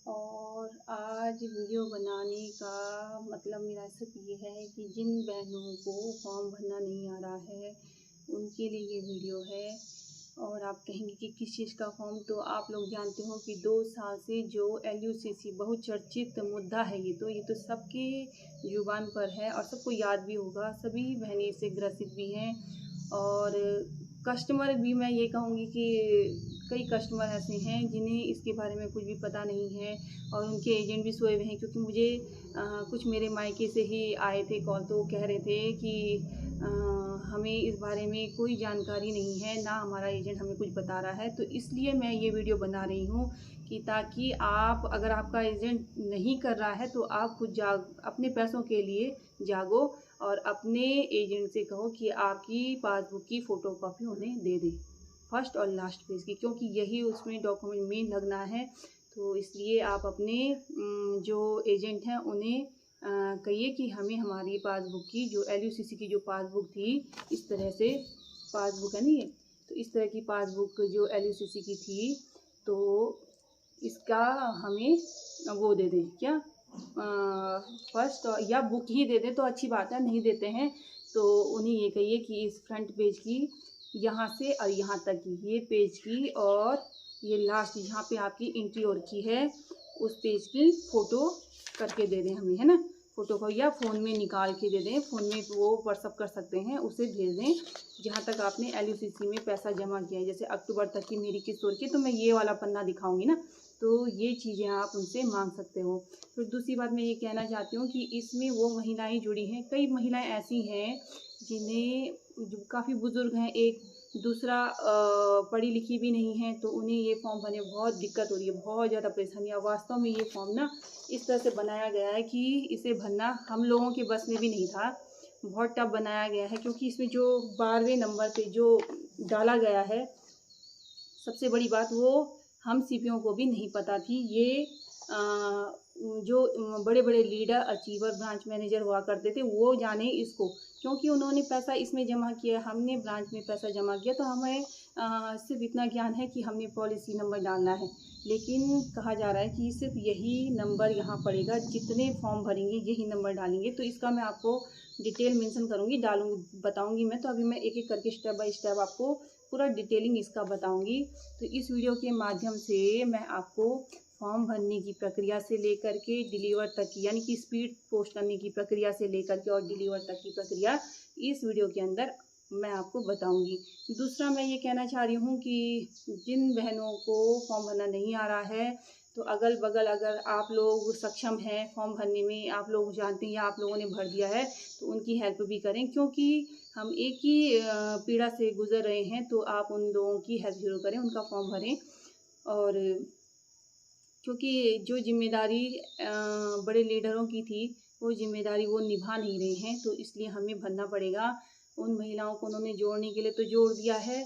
और आज वीडियो बनाने का मतलब मेरा सिर्फ ये है कि जिन बहनों को फॉर्म भरना नहीं आ रहा है उनके लिए ये वीडियो है। और आप कहेंगे कि किस चीज़ का फॉर्म, तो आप लोग जानते हो कि 2 साल से जो LUCC बहुत चर्चित मुद्दा है, ये तो सबके जुबान पर है और सबको याद भी होगा। सभी बहनें इससे ग्रसित भी हैं और कस्टमर भी, मैं ये कहूँगी कि कई कस्टमर ऐसे हैं जिन्हें इसके बारे में कुछ भी पता नहीं है और उनके एजेंट भी सोए हुए हैं। क्योंकि मुझे कुछ मेरे मायके से ही आए थे कॉल, तो कह रहे थे कि हमें इस बारे में कोई जानकारी नहीं है, ना हमारा एजेंट हमें कुछ बता रहा है। तो इसलिए मैं ये वीडियो बना रही हूँ कि ताकि आप, अगर आपका एजेंट नहीं कर रहा है तो आप खुद अपने पैसों के लिए जागो और अपने एजेंट से कहो कि आपकी पासबुक की फ़ोटोकॉपी उन्हें दे दें, फर्स्ट और लास्ट पेज की, क्योंकि यही उसमें डॉक्यूमेंट में लगना है। तो इसलिए आप अपने जो एजेंट हैं उन्हें कहिए कि हमें हमारी पासबुक की, जो LUCC की जो पासबुक थी, इस तरह से पासबुक है ना ये, तो इस तरह की पासबुक जो LUCC की थी, तो इसका हमें वो दे दें, क्या फर्स्ट या बुक ही दे दें तो अच्छी बात है। नहीं देते हैं तो उन्हें ये कहिए कि इस फ्रंट पेज की यहाँ से और यहाँ तक की, ये पेज की और ये लास्ट जहाँ पे आपकी एंट्री और की है, उस पेज की फ़ोटो करके दे दें हमें, है ना। फ़ोटो को या फ़ोन में निकाल के दे दें, फ़ोन में वो व्हाट्सअप कर सकते हैं, उसे भेज दें जहाँ तक आपने LUCC में पैसा जमा किया है। जैसे अक्टूबर तक की मेरी किस्त हो रही है तो मैं ये वाला पन्ना दिखाऊंगी ना, तो ये चीज़ें आप उनसे मांग सकते हो। फिर दूसरी बात मैं ये कहना चाहती हूँ कि इसमें वो महिलाएं जुड़ी हैं, कई महिलाएं ऐसी हैं जिन्हें, जो काफ़ी बुज़ुर्ग हैं, एक दूसरा पढ़ी लिखी भी नहीं है, तो उन्हें ये फॉर्म भरने में बहुत दिक्कत हो रही है, बहुत ज़्यादा परेशानी है। वास्तव में ये फॉर्म ना इस तरह से बनाया गया है कि इसे भरना हम लोगों के बस में भी नहीं था, बहुत टफ बनाया गया है। क्योंकि इसमें जो 12वें नंबर पे जो डाला गया है, सबसे बड़ी बात वो हम सीपीओ को भी नहीं पता थी। ये जो बड़े बड़े लीडर, अचीवर, ब्रांच मैनेजर हुआ करते थे, वो जाने इसको, क्योंकि उन्होंने पैसा इसमें जमा किया, हमने ब्रांच में पैसा जमा किया, तो हमें सिर्फ इतना ज्ञान है कि हमने पॉलिसी नंबर डालना है। लेकिन कहा जा रहा है कि सिर्फ यही नंबर यहाँ पड़ेगा, जितने फॉर्म भरेंगे यही नंबर डालेंगे। तो इसका मैं आपको डिटेल मेंशन करूँगी, डालूँगी, बताऊँगी मैं। तो अभी मैं एक एक करके स्टेप बाय स्टेप आपको पूरा डिटेलिंग इसका बताऊँगी। तो इस वीडियो के माध्यम से मैं आपको फॉर्म भरने की प्रक्रिया से लेकर के डिलीवर तक की, यानी कि स्पीड पोस्ट करने की प्रक्रिया से लेकर के और डिलीवर तक की प्रक्रिया इस वीडियो के अंदर मैं आपको बताऊंगी। दूसरा मैं ये कहना चाह रही हूँ कि जिन बहनों को फॉर्म भरना नहीं आ रहा है, तो अगल बगल अगर आप लोग सक्षम हैं फॉर्म भरने में, आप लोग जानते हैं या आप लोगों ने भर दिया है, तो उनकी हेल्प भी करें। क्योंकि हम एक ही पीड़ा से गुजर रहे हैं, तो आप उन लोगों की हेल्प जरूर करें, उनका फॉर्म भरें। और क्योंकि जो जिम्मेदारी बड़े लीडरों की थी, वो जिम्मेदारी वो निभा नहीं रहे हैं, तो इसलिए हमें भरना पड़ेगा। उन महिलाओं को उन्होंने जोड़ने के लिए तो जोड़ दिया है,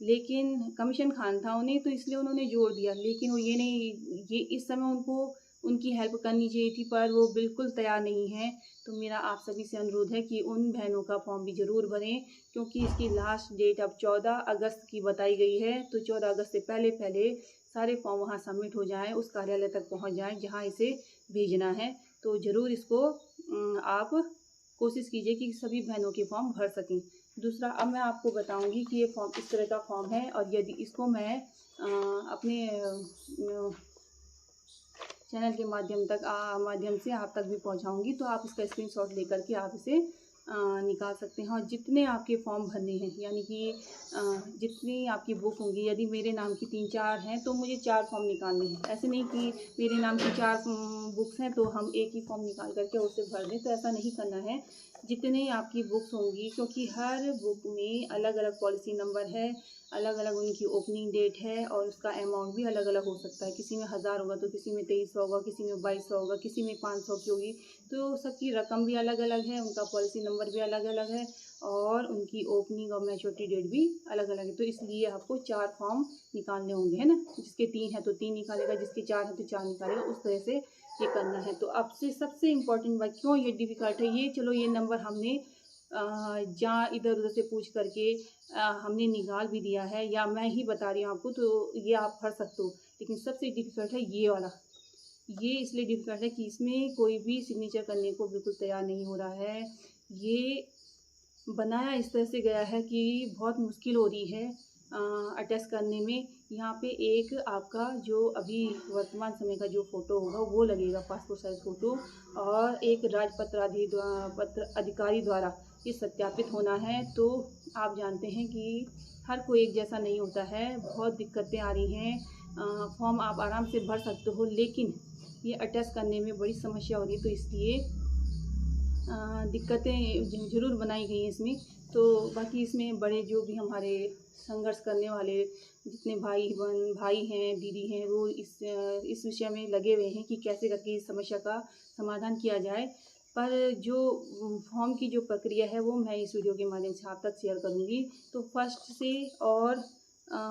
लेकिन कमीशन खान था उन्हें, तो इसलिए उन्होंने जोड़ दिया। लेकिन वो ये नहीं, ये इस समय उनको उनकी हेल्प करनी चाहिए थी, पर वो बिल्कुल तैयार नहीं है। तो मेरा आप सभी से अनुरोध है कि उन बहनों का फॉर्म भी ज़रूर भरें, क्योंकि इसकी लास्ट डेट अब 14 अगस्त की बताई गई है। तो 14 अगस्त से पहले पहले सारे फॉर्म वहाँ सबमिट हो जाएँ, उस कार्यालय तक पहुँच जाएँ जहाँ इसे भेजना है। तो ज़रूर इसको आप कोशिश कीजिए कि सभी बहनों के फॉर्म भर सकें। दूसरा, अब मैं आपको बताऊंगी कि ये फॉर्म इस तरह का फॉर्म है, और यदि इसको मैं अपने चैनल के माध्यम से आप तक भी पहुंचाऊंगी, तो आप इसका स्क्रीनशॉट लेकर के आप इसे निकाल सकते हैं। और जितने आपके फॉर्म भरने हैं, यानी कि जितनी आपकी बुक होंगी, यदि मेरे नाम की 3-4 हैं तो मुझे 4 फॉर्म निकालने हैं। ऐसे नहीं कि मेरे नाम की 4 बुक्स हैं तो हम एक ही फॉर्म निकाल करके उसे भर दें, तो ऐसा नहीं करना है। जितने आपकी बुक्स होंगी, क्योंकि हर बुक में अलग अलग पॉलिसी नंबर है, अलग अलग उनकी ओपनिंग डेट है, और उसका अमाउंट भी अलग अलग हो सकता है। किसी में 1000 होगा, तो किसी में 2300 होगा, किसी में 2200 होगा, किसी में 500 की होगी। तो सबकी रकम भी अलग अलग है, उनका पॉलिसी नंबर भी अलग अलग है, और उनकी ओपनिंग और मैच्योरिटी डेट भी अलग अलग है। तो इसलिए आपको 4 फॉर्म निकालने होंगे, है ना। जिसके 3 है तो 3 निकालेगा, जिसके 4 है तो 4 निकालेगा, उस तरह से ये करना है। तो आपसे सबसे इम्पोर्टेंट बात, क्यों ये डिफ़िकल्ट है, ये चलो ये नंबर हमने जहाँ इधर उधर से पूछ करके हमने निकाल भी दिया है, या मैं ही बता रही हूँ आपको, तो ये आप पढ़ सकते हो। लेकिन सबसे डिफ़िकल्ट है ये वाला, ये इसलिए डिफ़िकल्ट है कि इसमें कोई भी सिग्नेचर करने को बिल्कुल तैयार नहीं हो रहा है। ये बनाया इस तरह से गया है कि बहुत मुश्किल हो रही है अटैच करने में। यहाँ पे एक आपका जो अभी वर्तमान समय का जो फ़ोटो होगा वो लगेगा, पासपोर्ट साइज़ फ़ोटो, और एक पत्र अधिकारी द्वारा ये सत्यापित होना है। तो आप जानते हैं कि हर कोई एक जैसा नहीं होता है, बहुत दिक्कतें आ रही हैं। फॉर्म आप आराम से भर सकते हो, लेकिन ये अटैच करने में बड़ी समस्या हो रही है, तो इसलिए दिक्कतें ज़रूर बनाई गई हैं इसमें। तो बाकी इसमें बड़े जो भी हमारे संघर्ष करने वाले जितने भाई हैं, दीदी हैं, वो इस विषय में लगे हुए हैं कि कैसे करके इस समस्या का समाधान किया जाए। पर जो फॉर्म की जो प्रक्रिया है वो मैं इस वीडियो के माध्यम से आप तक शेयर करूँगी। तो फर्स्ट से और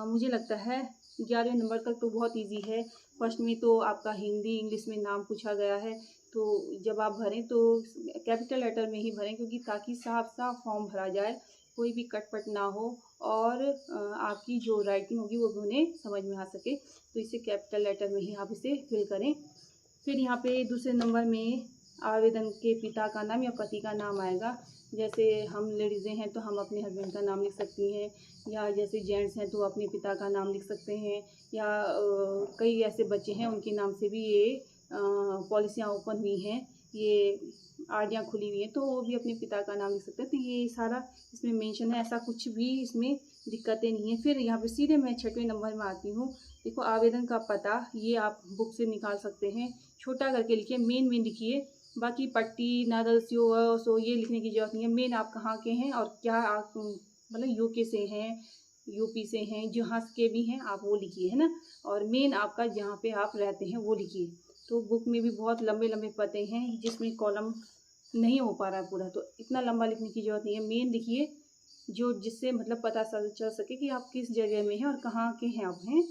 मुझे लगता है 11वें नंबर तक तो बहुत ईज़ी है। फर्स्ट में तो आपका हिंदी इंग्लिश में नाम पूछा गया है, तो जब आप भरें तो कैपिटल लेटर में ही भरें, क्योंकि ताकि साफ-साफ फॉर्म भरा जाए, कोई भी कट-पट ना हो, और आपकी जो राइटिंग होगी वो भी उन्हें समझ में आ सके। तो इसे कैपिटल लेटर में ही आप इसे फिल करें। फिर यहाँ पे दूसरे नंबर में आवेदन के पिता का नाम या पति का नाम आएगा। जैसे हम लेडीज़ें हैं तो हम अपने हस्बैंड का नाम लिख सकती हैं, या जैसे जेंट्स हैं तो अपने पिता का नाम लिख सकते हैं, या कई ऐसे बच्चे हैं उनके नाम से भी ये पॉलिसियाँ ओपन हुई हैं, ये आरडियाँ खुली हुई हैं, तो वो भी अपने पिता का नाम लिख सकते हैं। तो ये सारा इसमें मेंशन है, ऐसा कुछ भी इसमें दिक्कतें नहीं है। फिर यहाँ पे सीधे मैं 6वें नंबर में आती हूँ। देखो, आवेदन का पता ये आप बुक से निकाल सकते हैं, छोटा करके लिखिए, मेन लिखिए। बाकी पट्टी नादल सो ये लिखने की ज़रूरत नहीं है। मेन आप कहाँ के हैं और क्या आप मतलब यूके से हैं, यूपी से हैं, जहाँ के भी हैं आप वो लिखिए, है ना। और मेन आपका जहाँ पे आप रहते हैं वो लिखिए। तो बुक में भी बहुत लंबे पते हैं जिसमें कॉलम नहीं हो पा रहा है पूरा, तो इतना लंबा लिखने की ज़रूरत नहीं है। मेन लिखिए जो जिससे मतलब पता चल सके कि आप किस जगह में हैं और कहाँ के हैं आप हैं।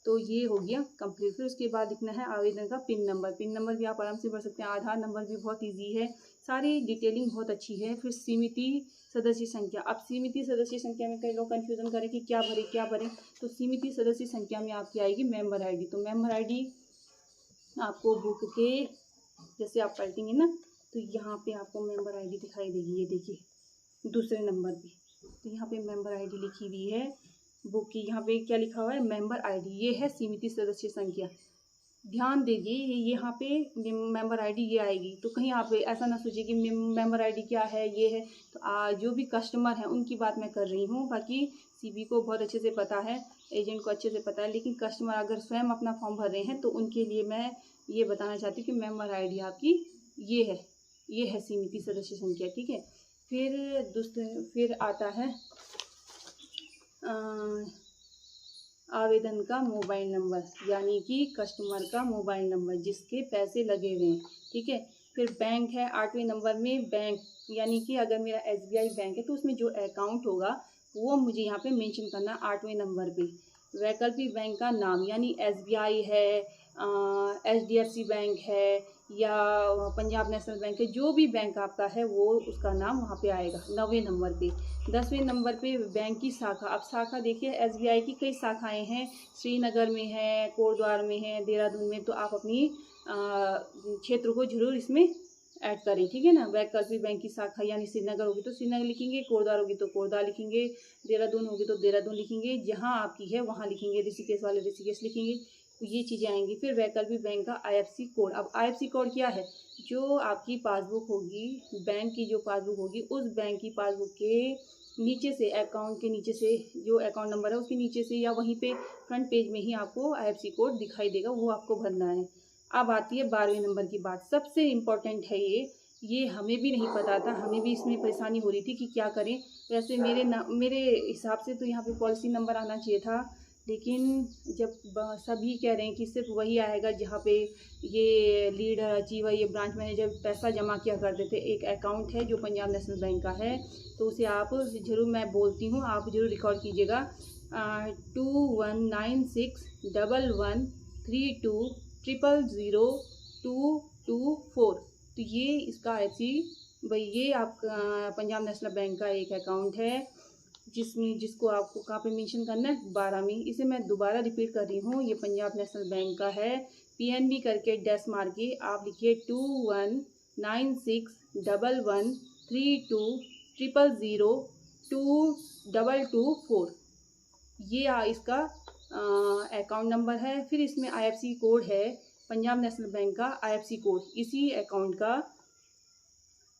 तो ये हो गया कंप्लीट। फिर उसके बाद लिखना है आवेदन का पिन नंबर। पिन नंबर भी आप आराम से भर सकते हैं। आधार नंबर भी बहुत इजी है, सारी डिटेलिंग बहुत अच्छी है। फिर सीमिति सदस्य संख्या। अब सीमिति सदस्य संख्या में कई लोग कन्फ्यूज़न करें कि क्या भरें। तो सीमिति सदस्य संख्या में आपकी आएगी मेंबर आईडी। तो मेंबर आईडी आपको बुक के जैसे आप पलटेंगे ना, तो यहाँ पे आपको मेंबर आईडी दिखाई देगी, ये देखिए दूसरे नंबर पे। तो यहाँ पे मेंबर आईडी लिखी हुई है बुक की। यहाँ पे क्या लिखा हुआ है, मेंबर आईडी। ये है सीमित सदस्य संख्या। ध्यान दीजिए, यहाँ पे मेंबर आईडी ये आएगी। तो कहीं आप ऐसा ना सोचिए कि मेंबर आईडी क्या है, ये है। तो जो भी कस्टमर हैं उनकी बात मैं कर रही हूँ। बाकी सीबी को बहुत अच्छे से पता है, एजेंट को अच्छे से पता है, लेकिन कस्टमर अगर स्वयं अपना फॉर्म भर रहे हैं तो उनके लिए मैं ये बताना चाहती हूँ कि मेंबर आईडी आपकी ये है सीमित सदस्य संख्या, ठीक है। फिर आता है आवेदन का मोबाइल नंबर, यानी कि कस्टमर का मोबाइल नंबर जिसके पैसे लगे हुए हैं, ठीक है। फिर बैंक है 8वें नंबर में। बैंक यानी कि अगर मेरा SBI बैंक है तो उसमें जो अकाउंट होगा वो मुझे यहाँ पे मेंशन करना 8वें नंबर पे। वैकल्पिक बैंक का नाम, यानी SBI है, HDFC बैंक है, या पंजाब नेशनल बैंक है, जो भी बैंक आपका है वो उसका नाम वहाँ पे आएगा 9वें नंबर पे। 10वें नंबर पे बैंक की शाखा। अब शाखा देखिए, SBI की कई शाखाएं हैं, श्रीनगर में है, कोटद्वार में है, देहरादून में। तो आप अपनी क्षेत्र को जरूर इसमें ऐड करें, ठीक है ना। वैकल्पिक बैंक की शाखा यानी श्रीनगर होगी तो श्रीनगर लिखेंगे, कोटद्वार होगी तो कोटद्वार लिखेंगे, देहरादून होगी तो देहरादून लिखेंगे, जहाँ आपकी है वहाँ लिखेंगे, ऋषिकेश वाले ऋषिकेश लिखेंगे। तो ये चीज़ें आएंगी। फिर वैकल्पिक बैंक का IFSC कोड। अब IFSC कोड क्या है, जो आपकी पासबुक होगी, बैंक की जो पासबुक होगी, उस बैंक की पासबुक के नीचे से, अकाउंट के नीचे से, जो अकाउंट नंबर है उसके नीचे से या वहीं पे फ्रंट पेज में ही आपको IFSC कोड दिखाई देगा, वो आपको भरना है। अब आती है 12वें नंबर की बात, सबसे इम्पोर्टेंट है ये हमें भी नहीं पता था, हमें भी इसमें परेशानी हो रही थी कि क्या करें। वैसे मेरे हिसाब से तो यहाँ पे पॉलिसी नंबर आना चाहिए था, लेकिन जब सभी कह रहे हैं कि सिर्फ वही आएगा जहाँ पे ये लीडर, अचीवर, ये ब्रांच मैनेजर पैसा जमा किया करते थे। एक अकाउंट है जो पंजाब नेशनल बैंक का है, तो उसे आप ज़रूर, मैं बोलती हूँ, आप ज़रूर रिकॉर्ड कीजिएगा। 21961132000224। तो ये इसका IFSC भाई, ये आपका पंजाब नेशनल बैंक का एक अकाउंट है जिसको आपको कहाँ पे मेंशन करना है, 12 में। इसे मैं दोबारा रिपीट कर रही हूँ, ये पंजाब नेशनल बैंक का है। PNB करके डैश मार के आप लिखिए 2196113200022224। ये इसका अकाउंट नंबर है। फिर इसमें IFSC कोड है, पंजाब नेशनल बैंक का IFSC कोड, इसी अकाउंट का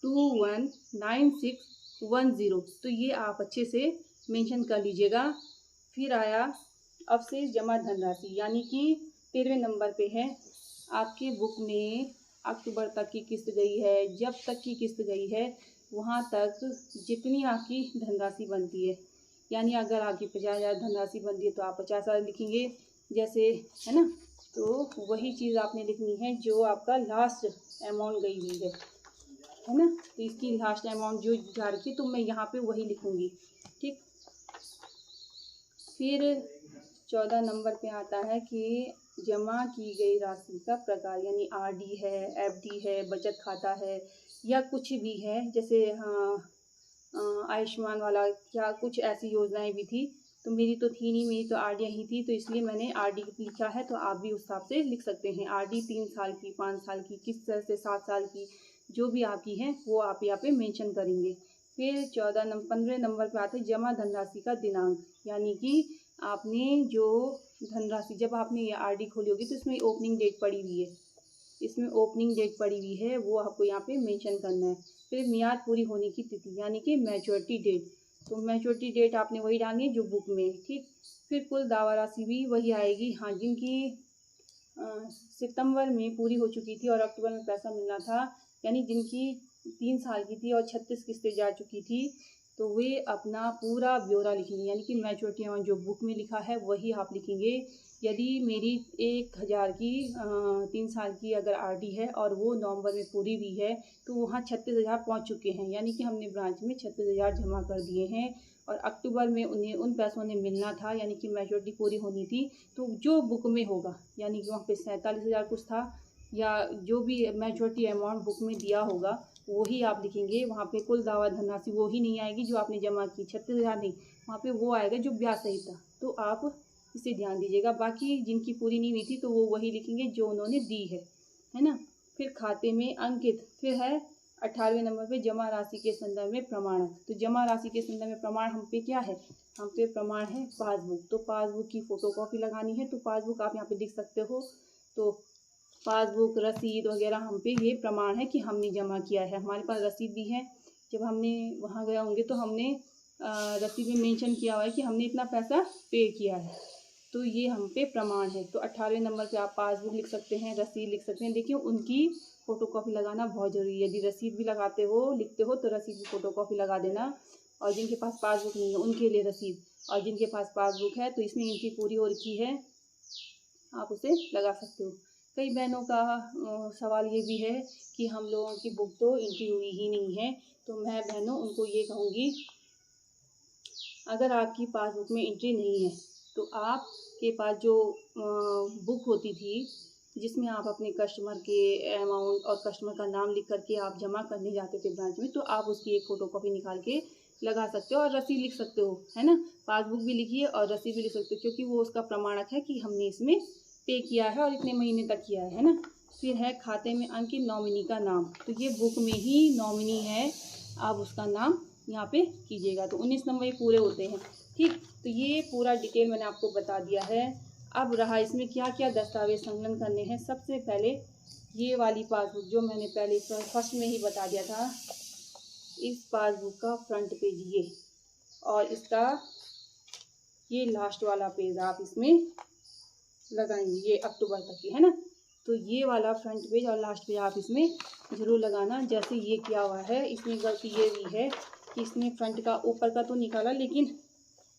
219610। तो ये आप अच्छे से मेंशन कर लीजिएगा। फिर आया अवशेष जमा धनराशि, यानी कि 13वें नंबर पे है। आपके बुक में अक्टूबर तक की किस्त गई है, जब तक की किस्त गई है वहाँ तक जितनी आपकी धनराशि बनती है, यानी अगर आपकी 50,000 धनराशि बनती है तो आप 50,000 लिखेंगे, जैसे है ना। तो वही चीज़ आपने लिखनी है जो आपका लास्ट अमाउंट गई हुई है ना। तो इसकी लास्ट अमाउंट जो जा रखी है तो मैं यहाँ पे वही लिखूँगी, ठीक। फिर 14 नंबर पे आता है कि जमा की गई राशि का प्रकार, यानी RD है, FD है, बचत खाता है, या कुछ भी है। जैसे आयुष्मान वाला क्या कुछ ऐसी योजनाएं भी थी, तो मेरी तो थी नहीं, मेरी तो RD ही थी, तो इसलिए मैंने RD लिखा है। तो आप भी उस हिसाब से लिख सकते हैं। RD 3 साल की, 5 साल की, किस तरह से 7 साल की, जो भी आपकी है वो आप यहाँ पे मेंशन करेंगे। फिर 15वें नंबर पे आते हैं जमा धनराशि का दिनांक, यानी कि आपने जो धनराशि जब आपने ये RD खोली होगी तो इसमें ओपनिंग डेट पड़ी हुई है, इसमें ओपनिंग डेट पड़ी हुई है, वो आपको यहाँ पे मेंशन करना है। फिर मियाद पूरी होने की तिथि, यानी कि मैच्योरिटी डेट, तो मैच्योरिटी डेट आपने वही डालनी है जो बुक में, ठीक। फिर कुल दावा राशि भी वही आएगी। हाँ, जिनकी सितंबर में पूरी हो चुकी थी और अक्टूबर में पैसा मिलना था, यानी जिनकी 3 साल की थी और 36 किस्तें जा चुकी थी, तो वे अपना पूरा ब्यौरा लिखेंगे, यानी कि मैच्योरिटी अमाउंट जो बुक में लिखा है वही आप लिखेंगे। यदि मेरी 1,000 की 3 साल की अगर RD है और वो नवंबर में पूरी हुई है, तो वहाँ 36,000 पहुँच चुके हैं, यानी कि हमने ब्रांच में 36,000 जमा कर दिए हैं। और अक्टूबर में उन्हें उन पैसों ने मिलना था, यानी कि मैच्योरिटी पूरी होनी थी, तो जो बुक में होगा, यानी कि वहाँ पे 47,000 कुछ था, या जो भी मैच्योरिटी अमाउंट बुक में दिया होगा वही आप लिखेंगे। वहाँ पे कुल दावा धनराशि वो ही नहीं आएगी जो आपने जमा की, 36,000 नहीं, वहाँ पे वो आएगा जो ब्याज सहित था। तो आप इसे ध्यान दीजिएगा। बाकी जिनकी पूरी नहीं हुई थी तो वो वही लिखेंगे जो उन्होंने दी है ना। फिर खाते में अंकित, फिर है 18वें नंबर पे जमा राशि के संदर्भ में प्रमाणक। तो जमा राशि के संदर्भ में प्रमाण हम पे क्या है, हम पे प्रमाण है पासबुक। तो पासबुक की फोटोकॉपी लगानी है, तो पासबुक आप यहाँ पे लिख सकते हो। तो पासबुक, रसीद वगैरह हम पे ये प्रमाण है कि हमने जमा किया है। हमारे पास रसीद भी है, जब हमने वहाँ गए होंगे तो हमने रसीद में मेंशन किया हुआ है कि हमने इतना पैसा पे किया है, तो ये हम पे प्रमाण है। तो 18वें नंबर पे आप पासबुक लिख सकते हैं, रसीद लिख सकते हैं। देखिए उनकी फ़ोटोकॉपी लगाना बहुत ज़रूरी है। यदि रसीद भी लगाते हो, लिखते हो, तो रसीद की फ़ोटोकॉपी लगा देना। और जिनके पास पासबुक नहीं है उनके लिए रसीद, और जिनके पास पासबुक है तो इसमें एंट्री पूरी हो रखी है, आप उसे लगा सकते हो। कई बहनों का सवाल ये भी है कि हम लोगों की बुक तो एंट्री हुई ही नहीं है, तो मैं बहनों उनको ये कहूँगी, अगर आपकी पासबुक में एंट्री नहीं है तो आपके पास जो बुक होती थी जिसमें आप अपने कस्टमर के अमाउंट और कस्टमर का नाम लिख करके आप जमा करने जाते थे ब्रांच में, तो आप उसकी एक फ़ोटोकॉपी निकाल के लगा सकते हो और रसीद लिख सकते हो, है ना। पासबुक भी लिखिए और रसीद भी लिख सकते हो, क्योंकि वो उसका प्रमाणक है कि हमने इसमें पे किया है और इतने महीने तक किया है ना। फिर है खाते में अंकित नॉमिनी का नाम, तो ये बुक में ही नॉमिनी है, आप उसका नाम यहाँ पे कीजिएगा। तो 19 नंबर पूरे होते हैं, ठीक। तो ये पूरा डिटेल मैंने आपको बता दिया है। अब रहा इसमें क्या क्या दस्तावेज संलग्न करने हैं। सबसे पहले ये वाली पासबुक जो मैंने पहले फर्स्ट में ही बता दिया था, इस पासबुक का फ्रंट पेज ये, और इसका ये लास्ट वाला पेज आप इसमें लगाएंगे, ये अक्टूबर तक की है ना। तो ये वाला फ्रंट पेज और लास्ट पेज आप इसमें ज़रूर लगाना। जैसे ये किया हुआ है, इसमें गलती ये भी है कि इसने फ्रंट का ऊपर का तो निकाला, लेकिन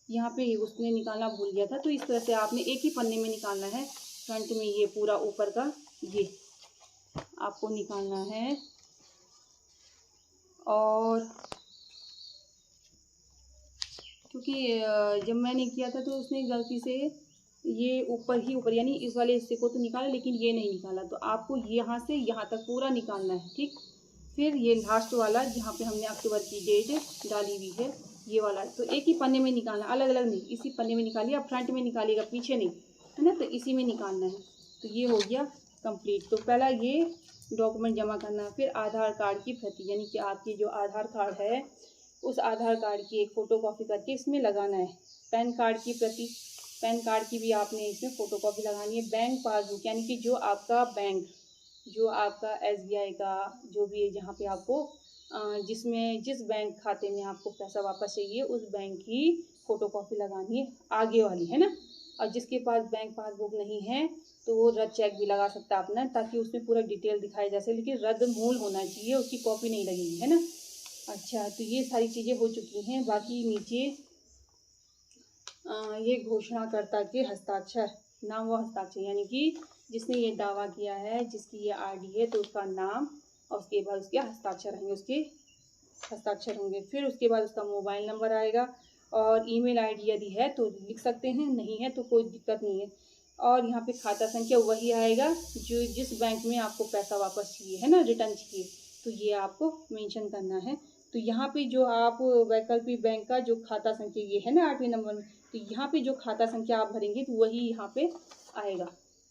यहाँ पे उसने निकालना भूल गया था। तो इस तरह से आपने एक ही पन्ने में निकालना है। फ्रंट में ये पूरा ऊपर का ये आपको निकालना है, और क्योंकि जब मैंने किया था तो उसने गलती से ये ऊपर ही ऊपर, यानी इस वाले हिस्से को तो निकाला लेकिन ये नहीं निकाला, तो आपको यहाँ से यहाँ तक पूरा निकालना है, ठीक। फिर ये लास्ट वाला जहाँ पे हमने अक्टूबर की डेट डाली हुई है, ये वाला। तो एक ही पन्ने में निकालना, अलग अलग नहीं, इसी पन्ने में निकालिए। आप फ्रंट में निकालिएगा, पीछे नहीं, है ना। तो इसी में निकालना है। तो ये हो गया कंप्लीट। तो पहला ये डॉक्यूमेंट जमा करना, फिर आधार कार्ड की प्रति, यानी कि आपकी जो आधार कार्ड है उस आधार कार्ड की एक फ़ोटोकॉपी करके इसमें लगाना है। पैन कार्ड की प्रति, पैन कार्ड की भी आपने इसमें फ़ोटोकॉपी लगानी है। बैंक पासबुक, यानी कि जो आपका बैंक, जो आपका SBI का जो भी है, जहाँ पे आपको जिसमें जिस बैंक खाते में आपको पैसा वापस चाहिए उस बैंक की फ़ोटोकॉपी लगानी है, आगे वाली, है ना। और जिसके पास बैंक पासबुक नहीं है तो वो रद्द चेक भी लगा सकता है अपना, ताकि उसमें पूरा डिटेल दिखाई जा सके, लेकिन रद्द मूल होना चाहिए, उसकी कॉपी नहीं लगेगी, है ना। अच्छा, तो ये सारी चीज़ें हो चुकी हैं। बाकी नीचे ये घोषणाकर्ता के हस्ताक्षर, नाम व हस्ताक्षर, यानी कि जिसने ये दावा किया है, जिसकी ये ID है, तो उसका नाम और उसके बाद उसके हस्ताक्षर रहेंगे, उसके हस्ताक्षर होंगे। फिर उसके बाद उसका मोबाइल नंबर आएगा और ईमेल ID यदि है तो लिख सकते हैं, नहीं है तो कोई दिक्कत नहीं है। और यहाँ पे खाता संख्या वही आएगा जो जिस बैंक में आपको पैसा वापस चाहिए, है ना, रिटर्न चाहिए, तो ये आपको मेंशन करना है। तो यहाँ पे जो आप वैकल्पिक बैंक का जो खाता संख्या ये है ना 8वें नंबर में, तो यहाँ पे जो खाता संख्या आप भरेंगे तो वही यहाँ पे आएगा,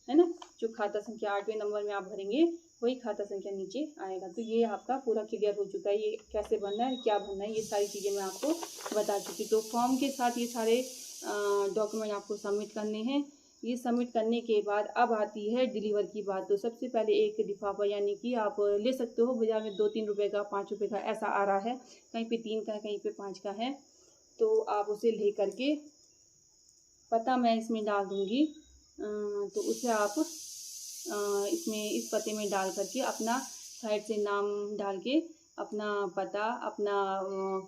है ना। जो खाता संख्या 8वें नंबर में आप भरेंगे वही खाता संख्या नीचे आएगा। तो ये आपका पूरा क्लियर हो चुका है, ये कैसे भरना है, क्या भरना है, ये सारी चीज़ें मैं आपको बता चुकी। तो फॉर्म के साथ ये सारे डॉक्यूमेंट आपको सबमिट करने हैं। ये सबमिट करने के बाद अब आती है डिलीवर की बात। तो सबसे पहले एक लिफाफा, यानी कि आप ले सकते हो बाज़ार में 2-3 रुपये का, 5 रुपये का ऐसा आ रहा है, कहीं पे 3 का है, कहीं पे 5 का है। तो आप उसे ले करके, पता मैं इसमें डाल दूँगी, तो उसे आप इसमें इस पते में डाल करके अपना साइड से नाम डाल के अपना पता, अपना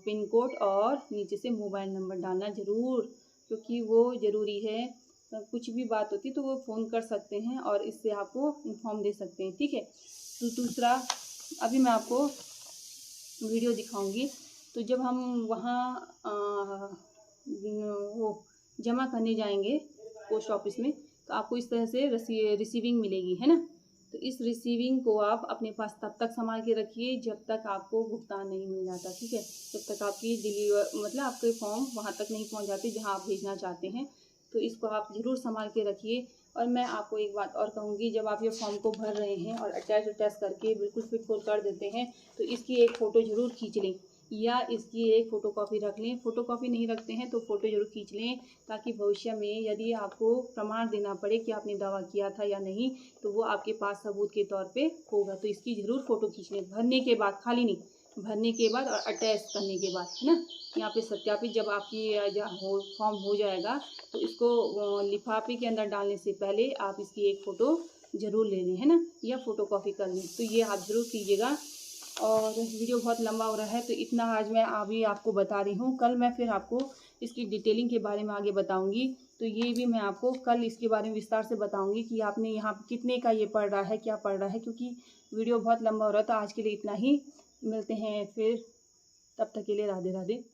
पिन कोड और नीचे से मोबाइल नंबर डालना ज़रूर, क्योंकि वो ज़रूरी है। कुछ भी बात होती है तो वो फ़ोन कर सकते हैं और इससे आपको इन्फॉर्म दे सकते हैं, ठीक है। तो दूसरा, अभी मैं आपको वीडियो दिखाऊंगी। तो जब हम वहाँ वो जमा करने जाएंगे पोस्ट ऑफिस में, तो आपको इस तरह से रिसीविंग मिलेगी, है ना। तो इस रिसीविंग को आप अपने पास तब तक संभाल के रखिए जब तक आपको भुगतान नहीं मिल जाता, ठीक है। जब तक आपकी डिलीवर मतलब आपके फॉर्म वहाँ तक नहीं पहुँच जाते जहाँ आप भेजना चाहते हैं, तो इसको आप ज़रूर संभाल के रखिए। और मैं आपको एक बात और कहूँगी, जब आप ये फॉर्म को भर रहे हैं और अटैच करके बिल्कुल फिट फुल कर देते हैं, तो इसकी एक फ़ोटो ज़रूर खींच लें, या इसकी एक फ़ोटोकॉपी रख लें। फ़ोटोकॉपी नहीं रखते हैं तो फ़ोटो ज़रूर खींच लें, ताकि भविष्य में यदि आपको प्रमाण देना पड़े कि आपने दावा किया था या नहीं, तो वो आपके पास सबूत के तौर पे होगा। तो इसकी ज़रूर फ़ोटो खींच लें, भरने के बाद, खाली नहीं, भरने के बाद और अटैच करने के बाद, है ना। यहाँ पे सत्यापित जब आपकी फॉर्म हो जाएगा, तो इसको लिफाफे के अंदर डालने से पहले आप इसकी एक फ़ोटो ज़रूर ले लें, है ना, या फ़ोटोकॉपी कर लें। तो ये आप ज़रूर कीजिएगा। और वीडियो बहुत लंबा हो रहा है तो इतना आज मैं अभी आपको बता रही हूँ। कल मैं फिर आपको इसकी डिटेलिंग के बारे में आगे बताऊँगी। तो ये भी मैं आपको कल इसके बारे में विस्तार से बताऊँगी कि आपने यहाँ कितने का ये पड़ रहा है, क्या पड़ रहा है, क्योंकि वीडियो बहुत लंबा हो रहा है। तो आज के लिए इतना ही, मिलते हैं फिर, तब तक के लिए राधे राधे।